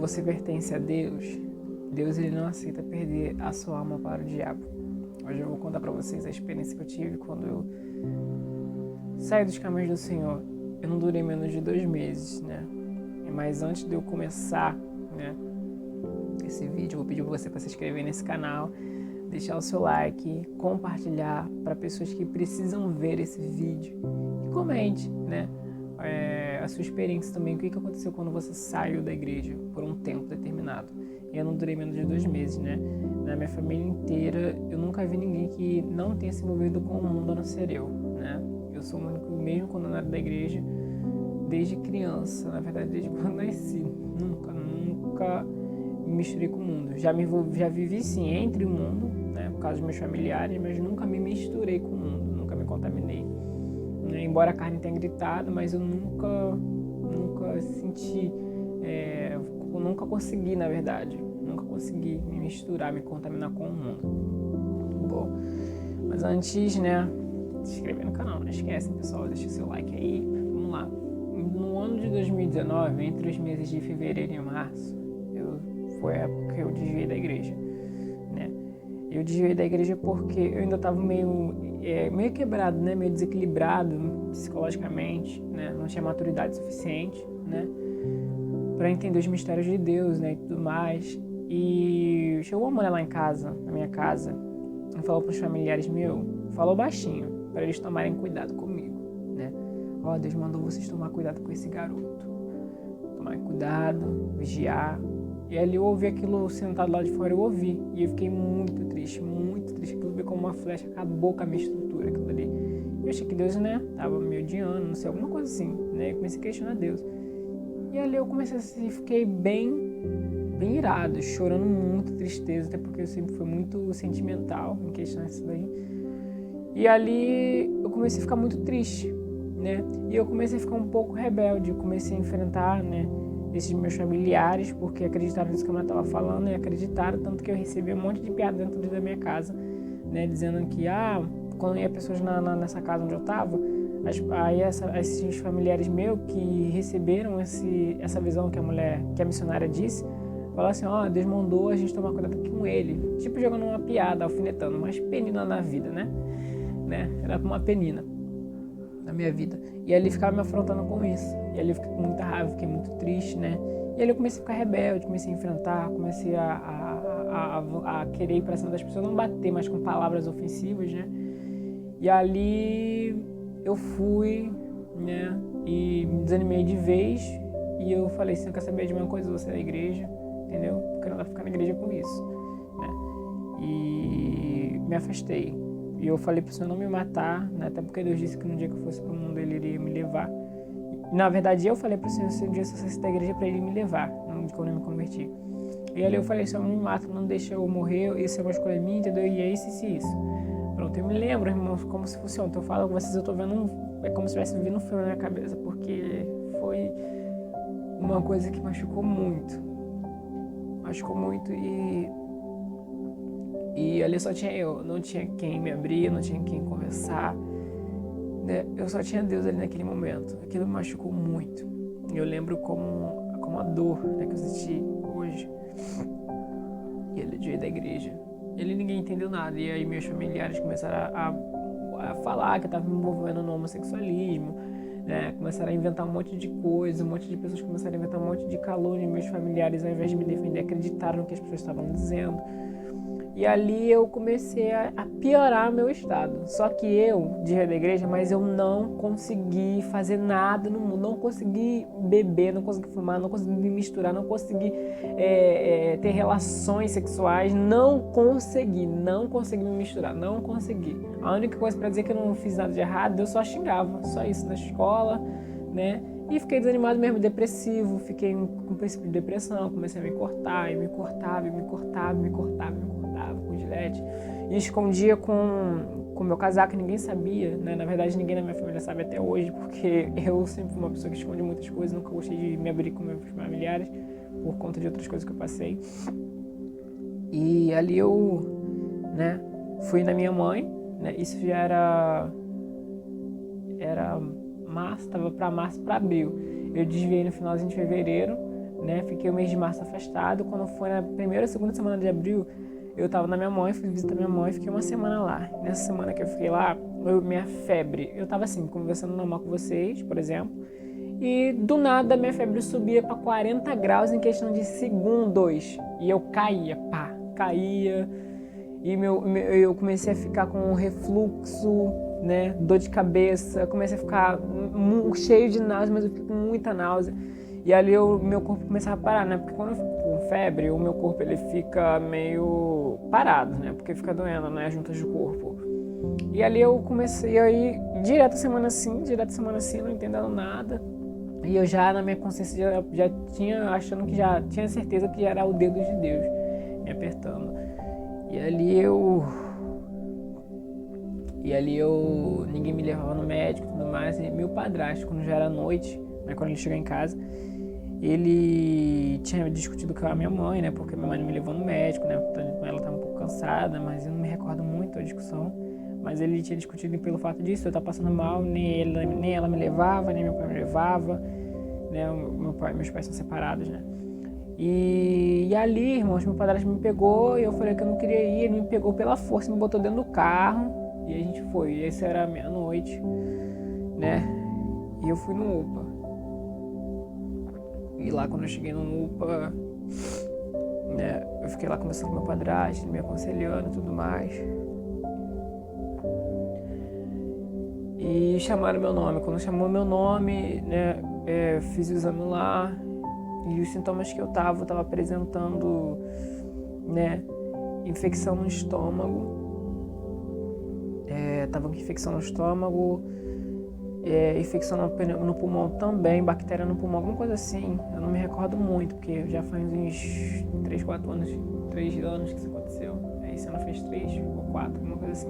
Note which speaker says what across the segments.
Speaker 1: você pertence a Deus, Deus ele não aceita perder a sua alma para o diabo. Hoje eu vou contar para vocês a experiência que eu tive quando eu saí dos caminhos do Senhor. Eu não durei menos de 2 meses, né? Mas antes de eu começar, né, esse vídeo, eu vou pedir para você se inscrever nesse canal, deixar o seu like, compartilhar para pessoas que precisam ver esse vídeo e comente, né, a sua experiência também, o que aconteceu quando você saiu da igreja por um tempo determinado. Eu não durei menos de 2 meses, né? Na minha família inteira, eu nunca vi ninguém que não tenha se envolvido com o mundo a não ser eu, né? Eu sou o único, mesmo quando eu não era da igreja, desde criança, na verdade, desde quando eu nasci, nunca me misturei com o mundo. Já vivi sim entre o mundo, né, por causa dos meus familiares, mas nunca me misturei com o mundo, nunca me contaminei. Né? Embora a carne tenha gritado, mas eu nunca senti, nunca consegui, na verdade, nunca consegui me misturar, me contaminar com o mundo. Bom, mas antes, né, se inscrever no canal, não esquecem, pessoal, deixa o seu like aí, vamos lá. No ano de 2019, entre os meses de fevereiro e março, foi a época que eu desviei da igreja, né? Eu desviei da igreja porque eu ainda estava meio quebrado, né? Meio desequilibrado psicologicamente, né? Não tinha maturidade suficiente, né? Para entender os mistérios de Deus, né? E tudo mais. E chegou uma mulher lá em casa, na minha casa, e falou para os familiares falou baixinho, para eles tomarem cuidado comigo, né? Ó, Deus mandou vocês tomar cuidado com esse garoto. Tomar cuidado, vigiar. E ali eu ouvi aquilo sentado lá de fora, eu ouvi. E eu fiquei muito triste. Aquilo veio como uma flecha, acabou com a minha estrutura, aquilo ali. Eu achei que Deus, né, tava me odiando, não sei, alguma coisa assim, né? Eu comecei a questionar Deus. E ali eu fiquei bem irado, chorando muito, tristeza, até porque eu sempre fui muito sentimental em questionar isso daí. E ali eu comecei a ficar muito triste, né? E eu comecei a ficar um pouco rebelde, eu comecei a enfrentar, né, esses meus familiares, porque acreditaram nisso que eu estava falando, e acreditaram, tanto que eu recebi um monte de piada dentro da minha casa, né, dizendo que, quando ia pessoas nessa casa onde eu estava, aí esses familiares meus que receberam essa visão que a missionária disse, falaram assim, Deus mandou a gente tomar cuidado com ele, tipo jogando uma piada, alfinetando, umas peninas na vida, né, era uma penina na minha vida. E ele ficava me afrontando com isso. E ali eu fiquei com muita raiva, fiquei muito triste, né? E ali eu comecei a ficar rebelde, comecei a enfrentar, comecei a querer ir pra cima das pessoas, não bater mais com palavras ofensivas, né? E ali eu fui, né? E me desanimei de vez. E eu falei, se não quer saber de uma coisa, você é da igreja, entendeu? Porque não dá pra ficar na igreja com isso, né? E me afastei. E eu falei pro Senhor não me matar, né? Até porque Deus disse que no dia que eu fosse pro mundo Ele iria me levar. E, na verdade, eu falei pro Senhor se um dia eu saísse da igreja para Ele me levar, quando eu me converti. E ali eu falei, Senhor, não me mata, não deixa eu morrer, isso é uma escolha minha, entendeu? E é isso. Pronto, eu me lembro, irmãos, como se fosse ontem. Eu falo com vocês, eu tô vendo é como se tivesse vindo um filme na minha cabeça, porque foi uma coisa que machucou muito. E ali só tinha eu, não tinha quem me abrir, não tinha quem conversar, né? Eu só tinha Deus ali naquele momento. Aquilo me machucou muito. E eu lembro como a dor, né, que eu senti hoje. E ele veio da igreja. Ninguém entendeu nada. E aí meus familiares começaram a falar que eu estava me envolvendo no homossexualismo, né? Começaram a inventar um monte de coisa, um monte de pessoas começaram a inventar um monte de calúnia. Meus familiares, ao invés de me defender, acreditaram no que as pessoas estavam dizendo. E ali eu comecei a piorar meu estado. Só que eu, desviei da igreja, mas eu não consegui fazer nada no mundo. Não consegui beber, não consegui fumar, não consegui me misturar, não consegui ter relações sexuais. Não consegui me misturar, não consegui. A única coisa para dizer que eu não fiz nada de errado, eu só xingava, só isso na escola, né? E fiquei desanimado mesmo, depressivo, fiquei com princípio de depressão, comecei a me cortar, e me cortava com gilete, e escondia com meu casaco, ninguém sabia, né? Na verdade ninguém na minha família sabe até hoje, porque eu sempre fui uma pessoa que esconde muitas coisas, nunca gostei de me abrir com meus familiares, por conta de outras coisas que eu passei. E ali eu, né, fui na minha mãe, né? Isso já era março, estava para março, para abril. Eu desviei no finalzinho de fevereiro, né? Fiquei o mês de março afastado. Quando foi na primeira ou segunda semana de abril, eu tava na minha mãe, fui visitar minha mãe, fiquei uma semana lá. Nessa semana que eu fiquei lá, minha febre, eu tava assim, conversando normal com vocês, por exemplo, e do nada minha febre subia para 40 graus em questão de segundos. E eu caía, caía. E eu comecei a ficar com um refluxo, né, dor de cabeça, comecei a ficar cheio de náusea, mas eu fiquei com muita náusea. E ali meu corpo começava a parar, né? Porque quando eu fico com febre, o meu corpo ele fica meio parado, né? Porque fica doendo, né? Juntas do corpo. E ali eu comecei a ir direto semana sim, não entendendo nada. E eu já, na minha consciência, já tinha, achando que já tinha certeza que era o dedo de Deus me apertando. E ali eu ninguém me levava no médico e tudo mais. E meu padrasto, quando já era noite, né, quando ele chegou em casa, ele tinha discutido com a minha mãe, né? Porque minha mãe não me levou no médico, né? Ela estava um pouco cansada, mas eu não me recordo muito da discussão. Mas ele tinha discutido pelo fato disso, eu estava passando mal, nem ela me levava, nem meu pai me levava, né? Meus pais são separados, né? E ali, irmãos, meu padrasto me pegou e eu falei que eu não queria ir, ele me pegou pela força, me botou dentro do carro e a gente foi. E essa era meia-noite, né? E eu fui no UPA. E lá quando eu cheguei no UPA, né, eu fiquei lá conversando com meu padrasto, me aconselhando e tudo mais. E chamaram meu nome. Quando chamou meu nome, né, fiz o exame lá e os sintomas que eu tava apresentando, né, infecção no estômago. Tava com infecção no estômago, infecção no pulmão também, bactéria no pulmão, alguma coisa assim. Eu não me recordo muito, porque já faz uns 3 anos que isso aconteceu. Esse ano fez 3 ou 4, alguma coisa assim.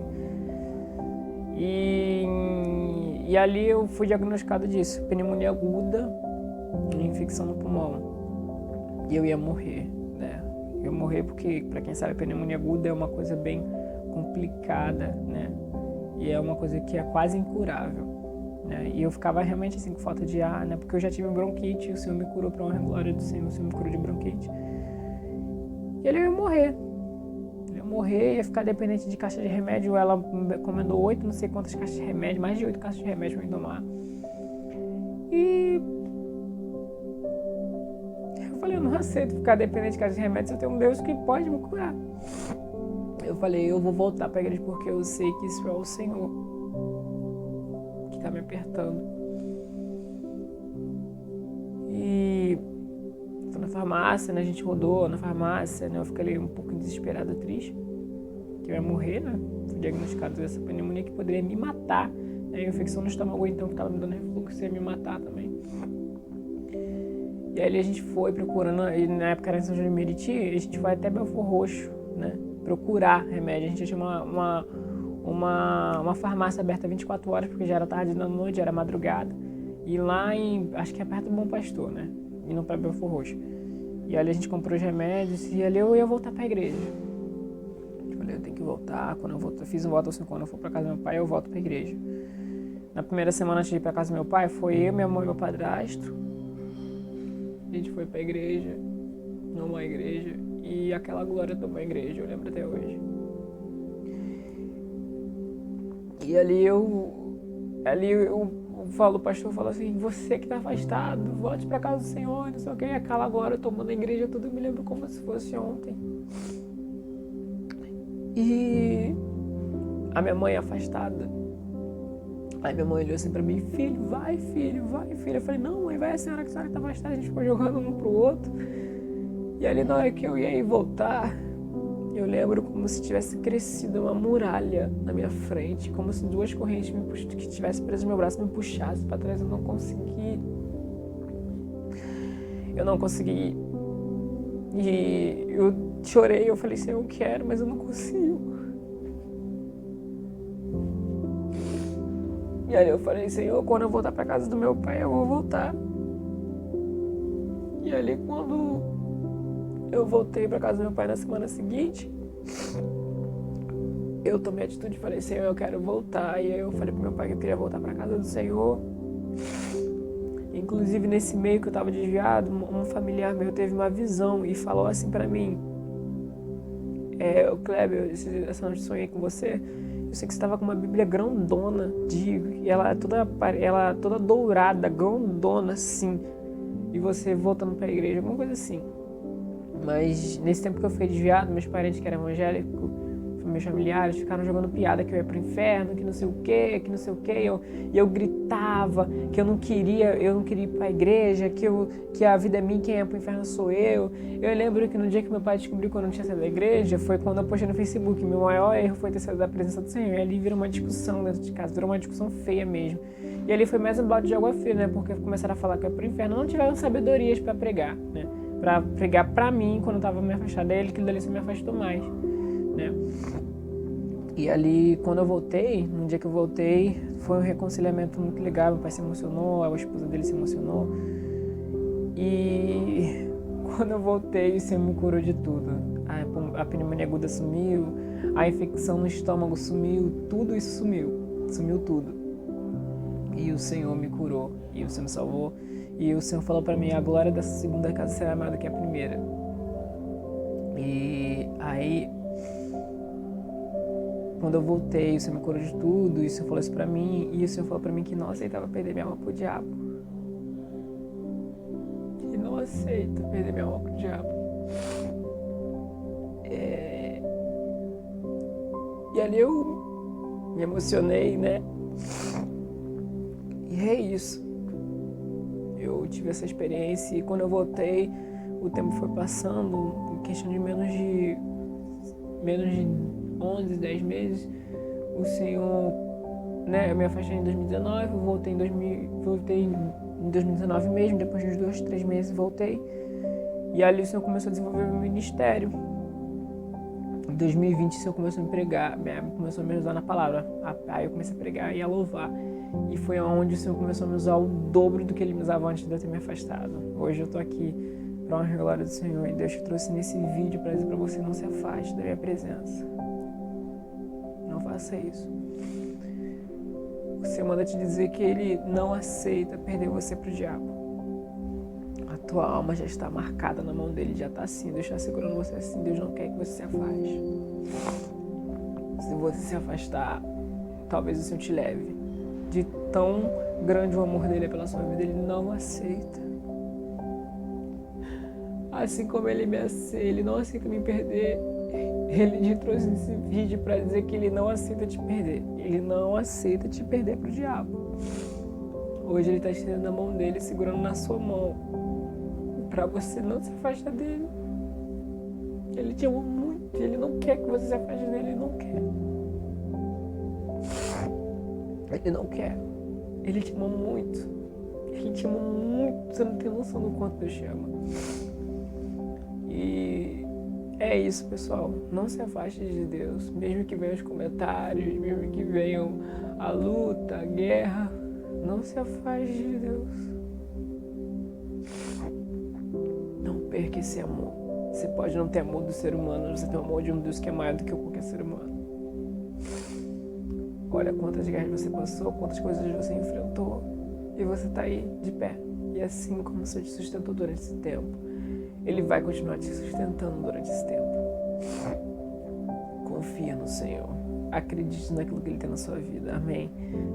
Speaker 1: E ali eu fui diagnosticado disso, pneumonia aguda e infecção no pulmão. E eu ia morrer, né? Eu ia morrer porque, para quem sabe, pneumonia aguda é uma coisa bem complicada, né? E é uma coisa que é quase incurável, né? E eu ficava realmente assim com falta de ar, né? Porque eu já tive bronquite, o Senhor me curou para honra e glória do Senhor, o Senhor me curou de bronquite. E ali eu ia morrer. Ia ficar dependente de caixa de remédio. Ela encomendou 8, não sei quantas caixas de remédio, mais de 8 caixas de remédio pra me tomar. E eu falei, eu não aceito ficar dependente de caixa de remédio se eu tenho um Deus que pode me curar. Eu falei, eu vou voltar pra igreja porque eu sei que isso é o Senhor que tá me apertando. E fui na farmácia, né? A gente rodou na farmácia, né? Eu fiquei ali um pouco desesperada, triste, que eu ia morrer, né? Fui diagnosticado com essa pneumonia que poderia me matar, né? Infecção no estômago, então, que tava me dando refluxo, ia me matar também. E aí a gente foi procurando, e na época era em São João de Meriti, a gente foi até Belfor Roxo, né? Procurar remédio. A gente tinha uma farmácia aberta 24 horas, porque já era tarde da noite, era madrugada. E lá acho que é perto do Bom Pastor, né? Indo pra Belfor Roxo. E ali a gente comprou os remédios e ali eu ia voltar pra igreja. Eu falei, eu tenho que voltar. Quando eu fiz um voto assim, quando eu for pra casa do meu pai, eu volto pra igreja. Na primeira semana antes de ir pra casa do meu pai, foi eu, minha mãe e meu padrasto. A gente foi pra igreja, numa igreja, e aquela glória tomou a igreja, eu lembro até hoje. E ali eu o pastor falou assim, você que tá afastado, volte pra casa do Senhor, não sei o que, aquela glória tomando a igreja, tudo eu me lembro como se fosse ontem. E a minha mãe afastada. Aí minha mãe olhou assim pra mim, filho, vai filho. Eu falei, não mãe, vai a senhora que tá afastada, a gente ficou jogando um pro outro. E ali na hora que eu ia voltar, eu lembro como se tivesse crescido uma muralha na minha frente, como se 2 correntes que tivessem preso no meu braço me puxassem pra trás. Eu não consegui. E eu chorei, eu falei, Senhor, eu quero, mas eu não consigo. E aí eu falei, Senhor, quando eu voltar pra casa do meu pai, eu vou voltar. E ali quando eu voltei pra casa do meu pai na semana seguinte, eu tomei a atitude e falei, Senhor, eu quero voltar. E aí eu falei pro meu pai que eu queria voltar pra casa do Senhor. Inclusive, nesse meio que eu estava desviado, um familiar meu teve uma visão e falou assim para mim: Kleber, essa noite sonhei com você. Eu sei que você estava com uma Bíblia grandona, e ela toda dourada, grandona assim, e você voltando para a igreja, alguma coisa assim. Mas nesse tempo que eu fui desviado, meus parentes que eram evangélicos, meus familiares ficaram jogando piada que eu ia pro inferno, que não sei o que, e eu gritava que eu não queria ir pra igreja, que a vida é minha, quem é pro inferno sou eu. Eu lembro que no dia que meu pai descobriu que eu não tinha saído da igreja, foi quando eu postei no Facebook, meu maior erro foi ter saído da presença do Senhor, e ali virou uma discussão dentro de casa, virou uma discussão feia mesmo. E ali foi mais um balde de água fria, né, porque começaram a falar que eu ia pro inferno, não tiveram sabedorias pra pregar, né, pra pregar pra mim quando eu tava me afastado dele, que dali se me afastou mais, né. E ali, quando eu voltei, no dia que eu voltei, foi um reconciliamento muito legal. Meu pai se emocionou, a esposa dele se emocionou. E quando eu voltei, o Senhor me curou de tudo. A pneumonia aguda sumiu, a infecção no estômago sumiu, tudo isso sumiu tudo. E o Senhor me curou, e o Senhor me salvou. E o Senhor falou para mim: a glória dessa segunda casa será maior do que a primeira. E aí, quando eu voltei, o Senhor me curou de tudo, e o Senhor falou isso pra mim, e o Senhor falou pra mim que não aceitava perder minha alma pro diabo. Que não aceita perder minha alma pro diabo. E ali eu me emocionei, né? E é isso. Eu tive essa experiência, e quando eu voltei, o tempo foi passando, em questão de menos de 11, 10 meses, o Senhor, né, eu me afastei em 2019, voltei em 2019 mesmo, depois de uns 2, 3 meses voltei, e ali o Senhor começou a desenvolver o meu ministério. Em 2020 o Senhor começou a me pregar, começou a me usar na palavra, aí eu comecei a pregar e a louvar, e foi onde o Senhor começou a me usar o dobro do que Ele me usava antes de eu ter me afastado. Hoje eu tô aqui para honra e glória do Senhor, e Deus te trouxe nesse vídeo para dizer para você: não se afaste da minha presença. Não faça isso. O Senhor manda te dizer que Ele não aceita perder você pro diabo. A tua alma já está marcada na mão dele, já está assim, Deus está segurando você assim, Deus não quer que você se afaste. Se você se afastar, talvez o Senhor te leve. De tão grande o amor dele pela sua vida, Ele não aceita. Assim como Ele não aceita me perder, Ele te trouxe esse vídeo para dizer que Ele não aceita te perder. Ele não aceita te perder pro diabo. Hoje Ele está estendendo a mão dele, segurando na sua mão, para você não se afastar dele. Ele te ama muito, Ele não quer que você se afaste dele, Ele não quer. Ele não quer. Ele te ama muito. Ele te ama muito, você não tem noção do quanto Deus te ama. E é isso, pessoal. Não se afaste de Deus. Mesmo que venham os comentários, mesmo que venham a luta, a guerra, não se afaste de Deus. Não perca esse amor. Você pode não ter amor do ser humano, mas você tem amor de um Deus que é maior do que qualquer ser humano. Olha quantas guerras você passou, quantas coisas você enfrentou, e você está aí de pé. E assim como o Senhor te sustentou durante esse tempo, Ele vai continuar te sustentando durante esse tempo. Confia no Senhor. Acredite naquilo que Ele tem na sua vida. Amém?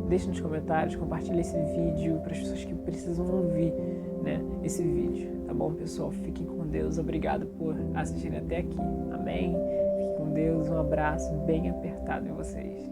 Speaker 1: Deixe nos comentários, compartilhe esse vídeo para as pessoas que precisam ouvir, né, esse vídeo. Tá bom, pessoal? Fiquem com Deus. Obrigado por assistirem até aqui. Amém? Fiquem com Deus. Um abraço bem apertado em vocês.